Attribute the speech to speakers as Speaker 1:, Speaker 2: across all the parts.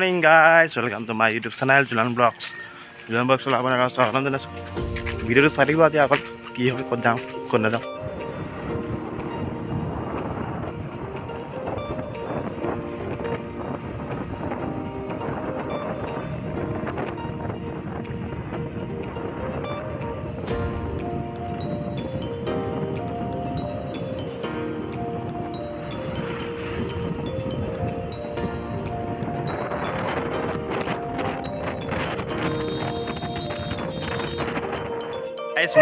Speaker 1: morning guys, welcome to my YouTube channel Julan Vlogs. Julan Vlogs ला आपन स्वागत जनाइছো ভিডিওটো চাই থাকিব আজি আগত কি হয় ক'ত যাম ক'ত নাযাম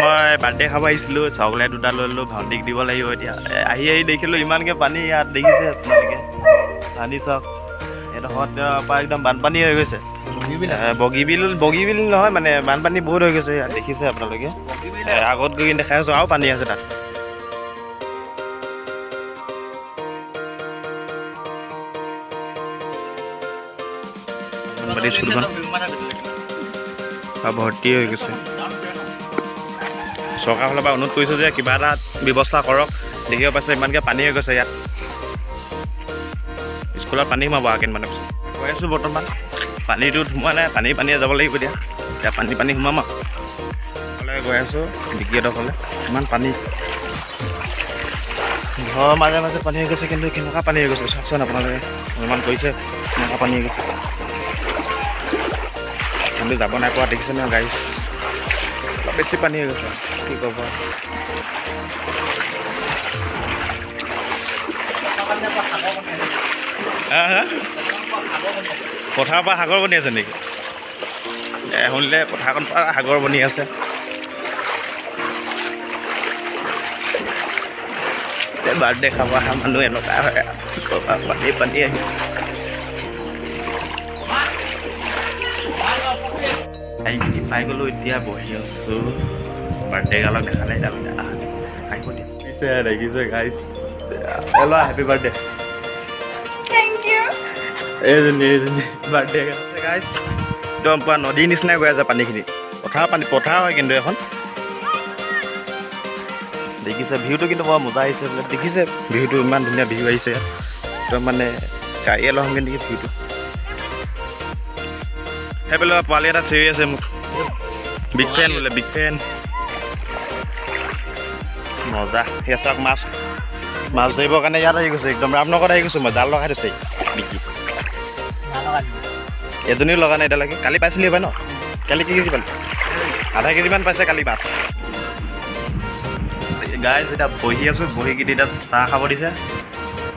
Speaker 1: মই বাৰ্থডে খাব আহিছিলোঁ চকলেট দুটা লৈ ল'লোঁ ভণ্টিক দিব লাগিব এতিয়া আহি দেখিলোঁ ইমানকৈ পানী ইয়াত দেখিছে আপোনালোকে পানী চাওক এডোখৰত পৰা একদম বানপানী হৈ গৈছে বগীবিল নহয় মানে বানপানী বহুত হৈ গৈছে ইয়াত দেখিছে আপোনালোকে আগত গৈ দেখাই আছোঁ আৰু পানী আছে তাত ভৰ্তি হৈ গৈছে চৰকাৰৰ ফালৰ পৰা অনুৰোধ কৰিছোঁ যে কিবা এটা ব্যৱস্থা কৰক দেখিব পাইছে ইমানকৈ পানী হৈ গৈছে ইয়াত স্কুলত পানী সোমাব কেইদিনমানৰ পিছত গৈ আছোঁ বৰ্তমান পানীটোত সোমোৱা নাই পানীয়ে যাব লাগিব এতিয়া পানী সোমাম আৰু গৈ আছোঁ বিকিহঁতৰফালে ইমান পানী ঘৰৰ মাজে মাজে পানী হৈ গৈছে কিন্তু কেনেকুৱা পানী হৈ গৈছে চাওকচোন আপোনালোকে অনুমান কৰিছে কেনেকুৱা পানী হৈ গৈছে কিন্তু যাব নাই পোৱা দেখিছে নহয় গাড়ী অলপ বেছি পানী হৈ গৈছে কি ক'ব পথাৰৰ পৰা সাগৰ বনি আছে নেকি শুনিলে পথাৰখন পৰা সাগৰ বনি আছে বাৰ্থডে খাব অহা মানুহ এনেকুৱা হয় কি ক'বা পানী আহি পাই গ'লোঁ এতিয়া বহি আছোঁ বাৰ্থডে গালক দেখা নাই আহিব দিয়া দেখিছে গাইজ হেল্ল' হেপী বাৰ্থডে এইজনী বাৰ্থডে গাইজ একদম পুৰা নদীৰ নিচিনাই গৈ আছে পানীখিনি পথাৰ হয় কিন্তু এখন দেখিছে ভিউটো কিন্তু বৰ মজা আহিছে বোলে দেখিছে ভিউটো ইমান ধুনীয়া ভিউ আহিছে একদম মানে গাড়ীয়ে লওঁগৈ নেকি ভিউটো সেইফালে পোৱালি এটা চিৰি আছে মোক বিগ ফেন বোলে বিগ ফেন মজা সেয়া চাওক মাছ ধৰিবৰ কাৰণে ইয়াত আহি গৈছে একদম ৰামনগৰত আহি গৈছোঁ মই জাল লগাই থৈছে বিকি এজনীও লগা নাই এতিয়ালৈকে কালি পাইছিলি পাই ন কালি কি কেজি পালি আধা কেজিমান পাইছে কালি মাছ গাইজ এতিয়া বহি আছোঁ বহি কিনি এতিয়া চাহ খাব দিছে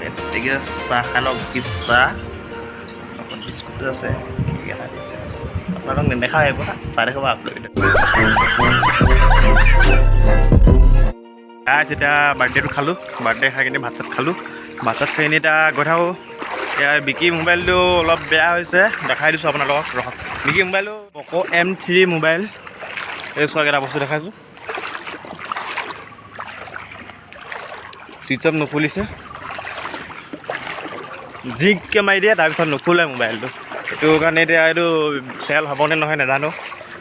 Speaker 1: গতিকে চাহ খাই লওক কি চাহ লগত বিস্কুট আছে এটা দিছে আপোনালোক নেদেখা আহিব চাহ দেখাব আপোনালোকে গাইজ এতিয়া বাৰ্থডেটো খালোঁ বাৰ্থডে খাই কিনি ভাত চাত খালোঁ ভাত চাত খাই কিনি এতিয়া গৈ থাকোঁ এতিয়া বিকি মোবাইলটো অলপ বেয়া হৈছে দেখাই দিছোঁ আপোনালোকক ৰখক বিকি মোবাইলটো পক' M3 মোবাইল এই চাওক এটা বস্তু দেখাইছোঁ ছুইচ অফ নুখুলিছে জিংককৈ মাৰি দিয়ে তাৰপিছত নুখুলে মোবাইলটো সেইটো কাৰণে এতিয়া এইটো চেল হ'বনে নহয় নাজানো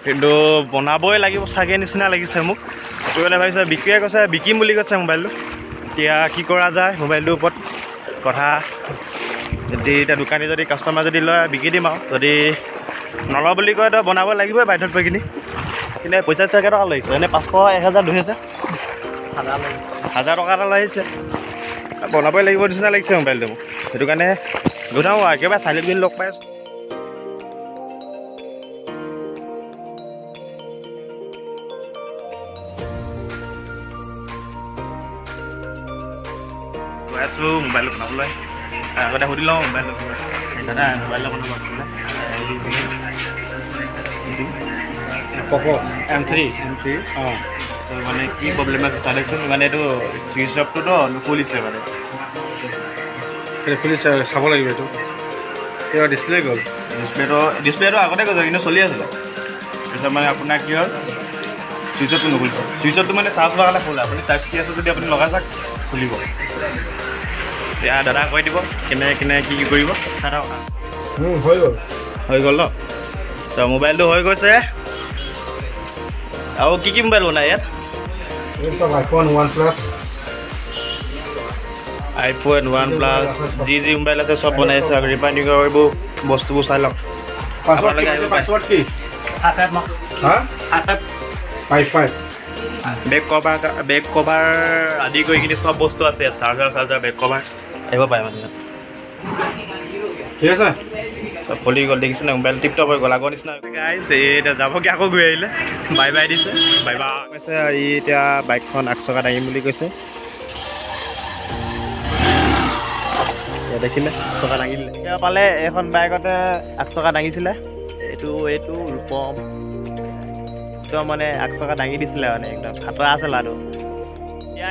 Speaker 1: কিন্তু বনাবই লাগিব চাগে নিচিনা লাগিছে মোক সেইটো কাৰণে ভাবিছে বিকিয়ে কৈছে বিকিম বুলি কৈছে মোবাইলটো এতিয়া কি কৰা যায় মোবাইলটোৰ ওপৰত কথা যদি এতিয়া দোকানী যদি কাষ্টমাৰ যদি লয় বিকি দিম আৰু যদি নলওঁ বুলি কয় তো বনাব লাগিবই বাধ্যত পৰি কিনি কিন্তু পইচা কেই টকা লাগিছে এনেই 500 1000 2000 1000 টকা এটা লাগিছে বনাবই লাগিব নিচিনা লাগিছে মোবাইলটো মোক সেইটো কাৰণে গৈ থাকোঁ একেবাৰে চাইলেণ্ট বিন লগ পাই আছোঁ গৈ আছোঁ মোবাইলটো বনাবলৈ আগতে সুধি লওঁ মোবাইলটো দাদা মোবাইলটো বনাব আছিলে পক' M3 অঁ তো মানে কি প্ৰব্লেম আছে চাই দেখিছোঁ মানে এইটো ছুইচ অফটোতো নুখুলিছে মানে
Speaker 2: খুলিছে চাব লাগিব এইটো এইবাৰ ডিছপ্লে গ'ল
Speaker 1: ডিছপ্লেটো আগতে গৈছে কিন্তু চলি আছিলে তাৰপিছত মানে আপোনাৰ কি হ'ল ছুইচ অফটো নুখুলিছে ছুইচ অফটো মানে চাৰ্জ লগালে খোলে আপুনি টাইপ চি আছে যদি আপুনি লগাই চাওক খুলিব এতিয়া দাদা কৈ দিব কেনে কি কৰিব হৈ গ'ল ন তো মোবাইলটো হৈ গৈছে আৰু কি মোবাইল বনাই ইয়াত iPhone 1 Plus যি মোবাইল আছে চব বনাইছে আৰু ৰিফাইনিং কৰিব বস্তুবোৰ চাই লওক
Speaker 2: পাছৱৰ্ড
Speaker 1: আপোনালোকে আহিব পাৰে।
Speaker 2: পাছৱৰ্ড কি হা 55
Speaker 1: বেক কভাৰ আদি কৰি কিনি চব বস্তু আছে চাৰ্জাৰ বেক কভাৰ আহিব পাৰে মানে
Speaker 2: ঠিক আছে
Speaker 1: চব খুলি গ'ল দেখিছে নাই মোবাইল টিপটপ হৈ গ'ল আগৰ নিচিনা গাইছ এতিয়া যাবগৈ আকৌ গৈ আহিলে বাই বাই দিছে বাই বাই কৈছে ই এতিয়া বাইকখন আগচকা দাঙিম বুলি কৈছে এতিয়া দেখিলে আগচকা দাঙি দিলে এতিয়া পালে এখন বাইকতে আগচকা দাঙিছিলে এইটো ৰূপম একদম মানে আগচকা দাঙি দিছিলে মানে একদম খাতৰা আছে লাডু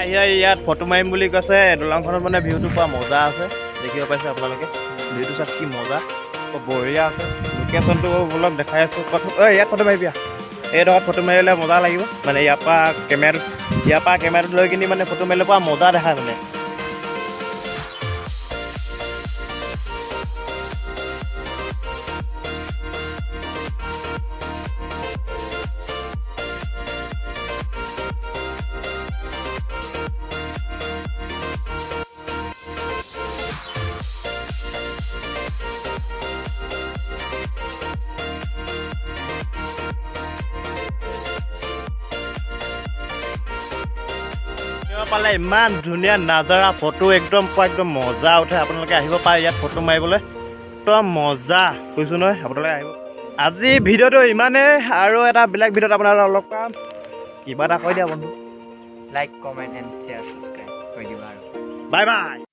Speaker 1: এতিয়া ইয়াত ফটো মাৰিম বুলি কৈছে দলংখনত মানে ভিউটো পোৱা মজা আছে দেখিব পাইছে আপোনালোকে ভিউটো চাওক কি মজা বঢ়িয়া আছে লোকেশ্যনটো অলপ দেখাই আছোঁ ইয়াত ফটো মাৰিবি এইডোখৰত ফটো মাৰিলে মজা লাগিব মানে ইয়াৰ পৰা কেমেৰাটো লৈ কিনি মানে ফটো মাৰিলে পোৱা মজা দেখায় মানে পালে ইমান ধুনীয়া নাজাৰা ফটো একদম মজা উঠে আপোনালোকে আহিব পাৰে ইয়াত ফটো মাৰিবলৈ একদম মজা কৈছোঁ নহয় আপোনালোকে আহিব আজি ভিডিঅ'টো ইমানেই আৰু এটা বেলেগ ভিডিঅ'ত আপোনালোকে লগ পাম কিবা এটা কৈ দিয়া বন্ধু
Speaker 3: like comment and share subscribe কৰি দিবা আৰু
Speaker 1: বাই বাই